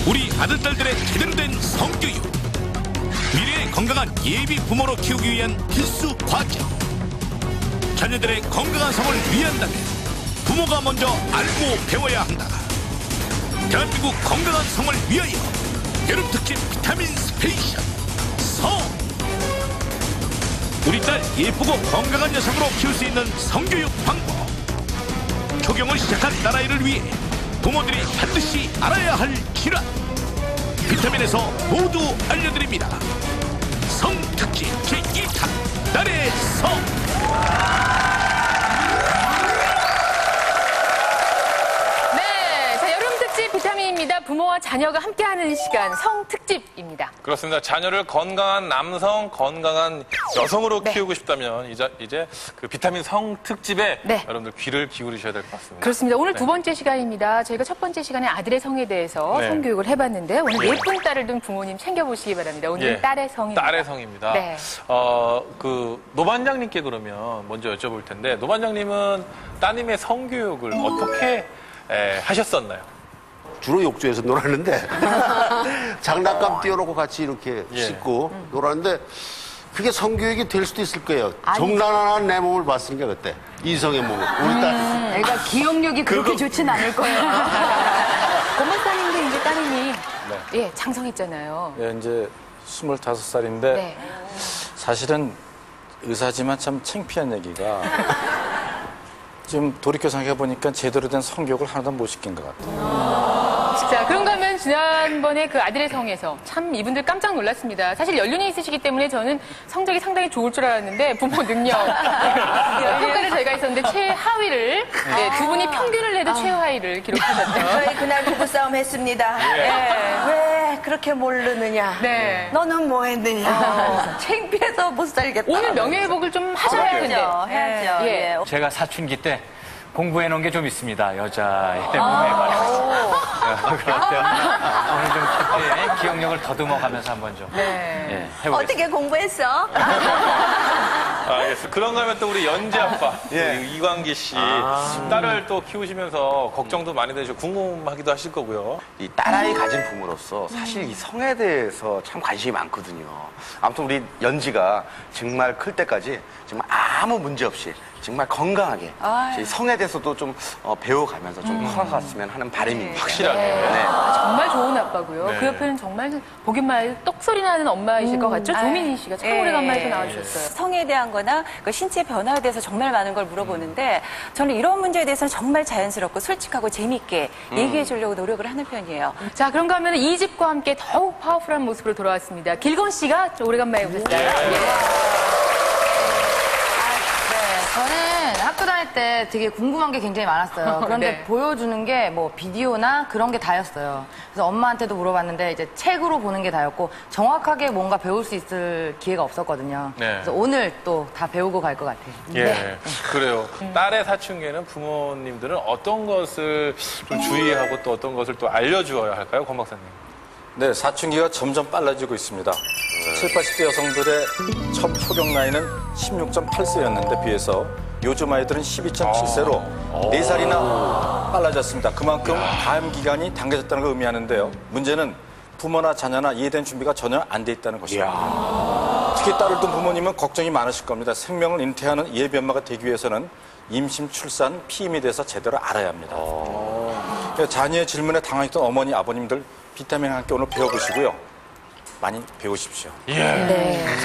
우리 아들딸들의 제대로 된 성교육, 미래의 건강한 예비 부모로 키우기 위한 필수 과정. 자녀들의 건강한 성을 위한다면 부모가 먼저 알고 배워야 한다. 대한민국 건강한 성을 위하여 여름 특집 비타민 스페이셜 성. 우리 딸 예쁘고 건강한 여성으로 키울 수 있는 성교육 방법. 초경을 시작한 딸아이를 위해 부모들이 반드시 알아야 할 질환, 비타민에서 모두 알려드립니다. 성특집 제2탄 딸의 성. 네, 자, 여름 특집 비타민입니다. 부모와 자녀가 함께하는 시간 성특집입니다. 그렇습니다. 자녀를 건강한 남성, 건강한 여성으로 키우고 싶다면 이제 그 비타민 성 특집에 여러분들 귀를 기울이셔야 될 것 같습니다. 그렇습니다. 오늘 두 번째 시간입니다. 저희가 첫 번째 시간에 아들의 성에 대해서 성교육을 해봤는데 오늘 예쁜 딸을 둔 부모님 챙겨보시기 바랍니다. 오늘은 딸의 성입니다. 딸의 성입니다. 네. 그 노반장님께 그러면 먼저 여쭤볼 텐데, 노반장님은 따님의 성교육을 어떻게 하셨었나요? 주로 욕조에서 놀았는데 장난감 띄워놓고 같이 이렇게 씻고 놀았는데 그게 성교육이 될 수도 있을 거예요. 정난한 내 몸을 봤으니까 그때 이성의 몸을 우리 딸. 애가 기억력이 그렇게 좋진 않을 거예요. 고모사님도 이제 따님이 장성했잖아요. 예, 이제 25살인데 사실은 의사지만 참 창피한 얘기가 지금 돌이켜 생각해보니까 제대로 된 성교육을 하나도 못 시킨 것 같아요. 자, 그런가 하면 지난번에 그 아들의 성에서 참 이분들 깜짝 놀랐습니다. 사실 연륜이 있으시기 때문에 저는 성적이 상당히 좋을 줄 알았는데 부모 능력 평가를 저희가 있었는데 최하위를 두 분이 평균을 내도 최하위를 기록하셨죠. 저희 그날 부부싸움 했습니다. 왜 그렇게 모르느냐. 너는 뭐 했느냐. 창피해서 못 살겠다. 오늘 명예회복을 좀 하셔야 할 텐데. 해야죠. 제가 사춘기 때 공부해 놓은 게 좀 있습니다. 여자의 몸에 관해서. 그럴 때 오늘 좀 그때 기억력을 더듬어 가면서 한번 좀 해보겠습니다. 어떻게 공부했어? 알겠습니다. 그런가 하면 또 우리 연지 아빠, 우리 이광기 씨, 딸을 또 키우시면서 걱정도 많이 되시고 궁금하기도 하실 거고요. 이 딸아이 가진 부모로서 사실 이 성에 대해서 참 관심이 많거든요. 아무튼 우리 연지가 정말 클 때까지 정말 아무 문제 없이 정말 건강하게 이 성에 대해서도 좀 배워가면서 좀 커갔으면 하는 바람입니다. 확실하게. 정말 좋은 아빠고요. 그 옆에는 정말 보기만 똑소리 나는 엄마이실 것 같죠? 조민희 씨가 참 오래간만에 나와주셨어요. 성에 대한 거나 그 신체 변화에 대해서 정말 많은 걸 물어보는데 저는 이런 문제에 대해서는 정말 자연스럽고 솔직하고 재미있게 얘기해 주려고 노력을 하는 편이에요. 자, 그런가 하면 이 집과 함께 더욱 파워풀한 모습으로 돌아왔습니다. 길건 씨가 오래간만에 오셨어요. 저는 학교 다닐 때 되게 궁금한 게 굉장히 많았어요. 그런데 보여주는 게 뭐 비디오나 그런 게 다였어요. 그래서 엄마한테도 물어봤는데 이제 책으로 보는 게 다였고 정확하게 뭔가 배울 수 있을 기회가 없었거든요. 그래서 오늘 또 다 배우고 갈 것 같아요. 그래요. 딸의 사춘기에는 부모님들은 어떤 것을 좀 주의하고 또 어떤 것을 또 알려주어야 할까요, 권 박사님? 네, 사춘기가 점점 빨라지고 있습니다. 7, 80대 여성들의 첫 초경 나이는 16.8세였는데 비해서 요즘 아이들은 12.7세로 4살이나 빨라졌습니다. 그만큼 가임 기간이 당겨졌다는 걸 의미하는데요. 문제는 부모나 자녀나 이해된 준비가 전혀 안 돼 있다는 것입니다. 특히 딸을 둔 부모님은 걱정이 많으실 겁니다. 생명을 잉태하는 예비 엄마가 되기 위해서는 임신, 출산, 피임에 대해서 제대로 알아야 합니다. 자녀의 질문에 당황했던 어머니, 아버님들 비타민 함께 오늘 배워보시고요. 많이 배우십시오.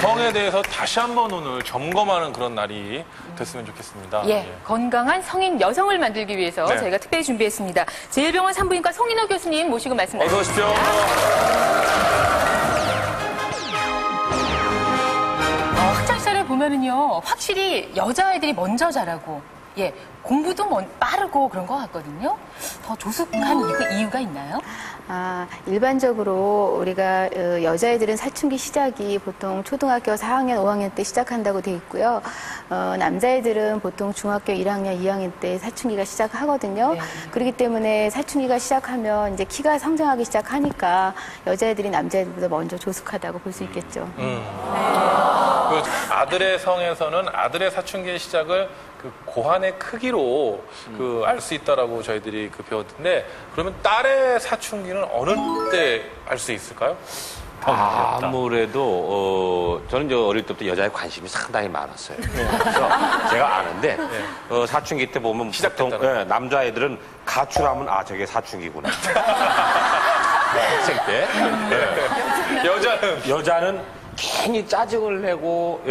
성에 대해서 다시 한번 오늘 점검하는 그런 날이 됐으면 좋겠습니다. 건강한 성인 여성을 만들기 위해서 저희가 특별히 준비했습니다. 제일병원 산부인과 송인호 교수님 모시고 말씀 어서 나누겠습니다. 오십시오. 학창시절에 보면은요, 확실히 여자아이들이 먼저 자라고, 공부도 빠르고 그런 것 같거든요. 더 조숙한 이유가 있나요? 일반적으로 우리가 여자애들은 사춘기 시작이 보통 초등학교 4학년, 5학년 때 시작한다고 돼 있고요. 남자애들은 보통 중학교 1학년, 2학년 때 사춘기가 시작하거든요. 그렇기 때문에 사춘기가 시작하면 이제 키가 성장하기 시작하니까 여자애들이 남자애들보다 먼저 조숙하다고 볼 수 있겠죠. 그 아들의 성에서는 아들의 사춘기의 시작을 그 고환의 크기로 그 알 수 있다라고 저희들이 그 배웠는데 그러면 딸의 사춘기는 어느 때 알 수 있을까요? 아무래도 저는 저 어릴 때부터 여자에 관심이 상당히 많았어요. 그래서 제가 아는데 사춘기 때 보면 보통 남자애들은 가출하면 저게 사춘기구나. 학생 때. 여자는 괜히 짜증을 내고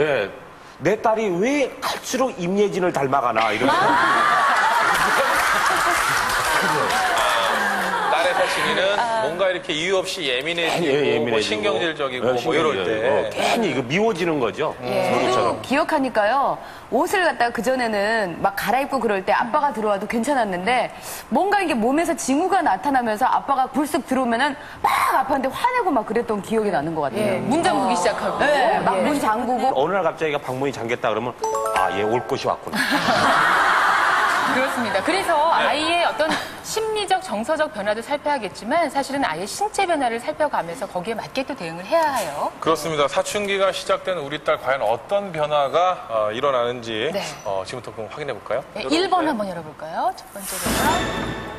내 딸이 왜 갈수록 임예진을 닮아가나 이런 딸의 사춘기는 뭔가 이렇게 이유 없이 예민해지고 뭐 신경질적이고 뭐 이럴 때 괜히 이거 미워지는 거죠. 저도 기억하니까요. 옷을 갖다가 그전에는 막 갈아입고 그럴 때 아빠가 들어와도 괜찮았는데 뭔가 이게 몸에서 징후가 나타나면서 아빠가 불쑥 들어오면은 막 아빠한테 화내고 막 그랬던 기억이 나는 것 같아요. 문 잠그기 시작하고. 네, 막 문 잠그고. 어느 날 갑자기 방문이 잠겼다 그러면 얘 올 것이 왔구나. 그렇습니다. 그래서 아이의 어떤 심리적, 정서적 변화도 살펴야겠지만 사실은 아이의 신체 변화를 살펴가면서 거기에 맞게 또 대응을 해야 해요. 그렇습니다. 사춘기가 시작된 우리 딸 과연 어떤 변화가 일어나는지 지금부터 그럼 확인해 볼까요? 네, 1번 한번 열어볼까요? 첫 번째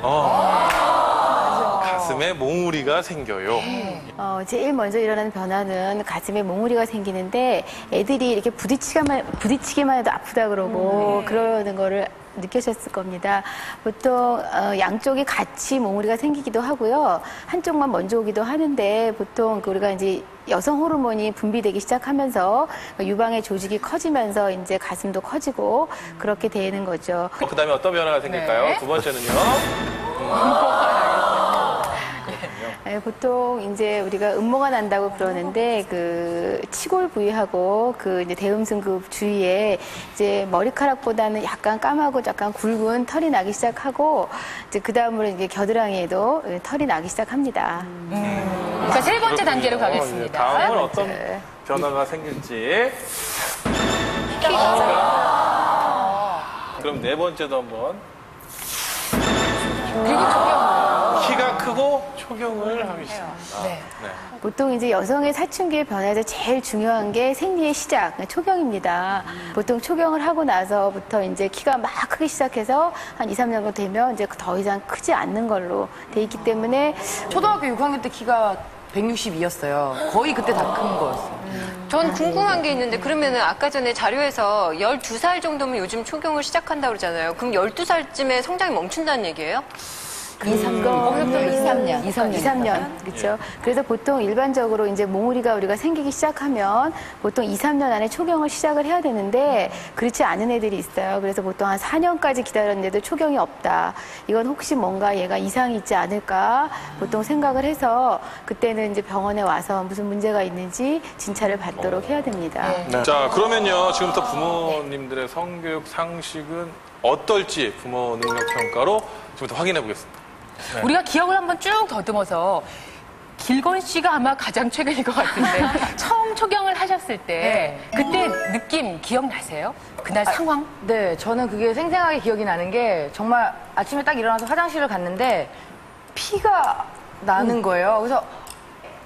변화. 가슴에 몽우리가 생겨요. 제일 먼저 일어나는 변화는 가슴에 몽우리가 생기는데 애들이 이렇게 부딪히기만 해도 아프다 그러고 그러는 거를 느끼셨을 겁니다. 보통 양쪽이 같이 몽우리가 생기기도 하고요. 한쪽만 먼저 오기도 하는데 보통 우리가 이제 여성 호르몬이 분비되기 시작하면서 유방의 조직이 커지면서 이제 가슴도 커지고 그렇게 되는 거죠. 그다음에 어떤 변화가 생길까요? 두 번째는요. 보통 이제 우리가 음모가 난다고 그러는데 그 치골 부위하고 그 이제 대음승급 주위에 이제 머리카락보다는 약간 까마고 약간 굵은 털이 나기 시작하고 이제 그 다음으로 이제 겨드랑이에도 털이 나기 시작합니다. 자, 세 번째 단계로 가겠습니다. 다음은 어떤 변화가 생길지. 그럼 네 번째도 한번. 그리고 초경. 키가 크고 초경을 하겠습니다. 보통 이제 여성의 사춘기의 변화에서 제일 중요한 게 생리의 시작, 초경입니다. 보통 초경을 하고 나서부터 이제 키가 막 크기 시작해서 한 2, 3년 정도 되면 이제 더 이상 크지 않는 걸로 돼 있기 때문에 초등학교 6학년 때 키가 162였어요. 거의 그때 다 큰 거였어요. 전 궁금한 게 있는데 그러면은 아까 전에 자료에서 12살 정도면 요즘 초경을 시작한다고 그러잖아요. 그럼 12살쯤에 성장이 멈춘다는 얘기예요? 2, 3년. 그렇죠. 그래서 보통 일반적으로 이제 몽우리가 우리가 생기기 시작하면 보통 2, 3년 안에 초경을 시작을 해야 되는데 그렇지 않은 애들이 있어요. 그래서 보통 한 4년까지 기다렸는데도 초경이 없다. 이건 혹시 뭔가 얘가 이상이 있지 않을까 보통 생각을 해서 그때는 이제 병원에 와서 무슨 문제가 있는지 진찰을 받도록 해야 됩니다. 자, 그러면요. 지금부터 부모님들의 성교육 상식은 어떨지 부모 능력 평가로 지금부터 확인해 보겠습니다. 우리가 기억을 한번 쭉 더듬어서 길건 씨가 아마 가장 최근일 것 같은데 처음 초경을 하셨을 때 그때 느낌 기억나세요? 그날 상황? 네, 저는 그게 생생하게 기억이 나는 게 정말 아침에 딱 일어나서 화장실을 갔는데 피가 나는 거예요. 그래서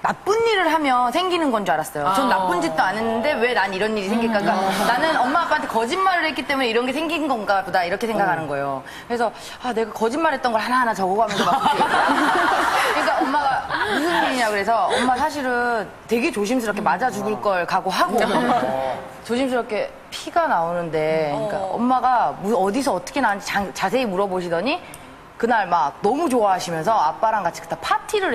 나쁜 일을 하면 생기는 건 줄 알았어요. 전 나쁜 짓도 안 했는데 왜 난 이런 일이 생길까? 그러니까 나는 엄마 아빠한테 거짓말을 했기 때문에 이런 게 생긴 건가 보다 이렇게 생각하는 거예요. 그래서 내가 거짓말했던 걸 하나하나 적어가면서 막 그러니까 엄마가 무슨 일이냐 그래서 엄마 사실은 되게 조심스럽게 맞아 죽을 걸 각오하고 조심스럽게 피가 나오는데 그러니까 엄마가 어디서 어떻게 나왔는지 자세히 물어보시더니 그날 막 너무 좋아하시면서 아빠랑 같이 그때 파티를